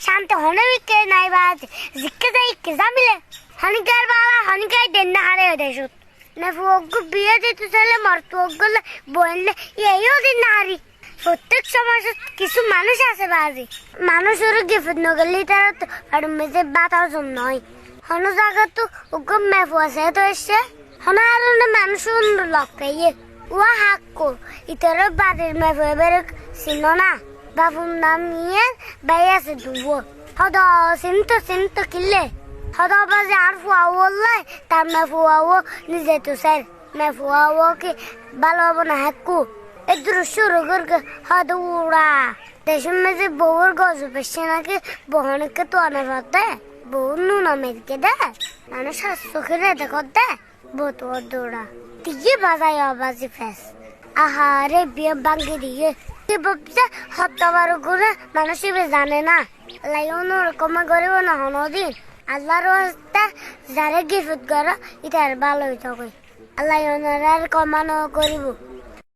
শান্তি হনে বিকে নাই বাজ জিকে যাই কে জামিলে হানিকার বালা হানিকার দেন না হারে দেশত না ফুগু বিয়ে দিতে চলে মরতো ওগুলো বললে এইও দিন না হারি প্রত্যেক সমাজে কিছু মানুষ আছে বাজি মানুষের গিফট নগলি তারা তো আর মেজে বাতাও জম নয় হন জায়গা তো ওকে মেফু আছে তো এসে হন আর মানুষ লক্কাইয়ে ওয়া হাক্কো ইতর বাদের মেফু এবার ছিল না বাবুর নাম নিয়ে বাই আছে দুবো হদ সিনতো কিলে হদ বাজে আর ফুয়াওয়াল্লাই তার মেফু আও নিজে তো স্যার মেফু আও কি ভালো হবো না হাক্কু এদুর শুরু করকে হদ উড়া দেশের মেজে বউর গজ পেছে নাকি বহনকে তো আনা করতে বউ নুন মেরকে দে মানে শাস্ত্র খেলে দেখো দে বহুত দৌড়া দিয়ে বাজায় আবাজি ফেস আহারে বিয়ে ভাঙ্গি দিয়ে বাবজা হত্যাবার করে মানুষ জানে না লাইন ওরকম করিব না হনদিন আল্লাহর রাস্তা যারে গিফট করো ইটার ভালো হইতে আল্লাহ কমানো করিব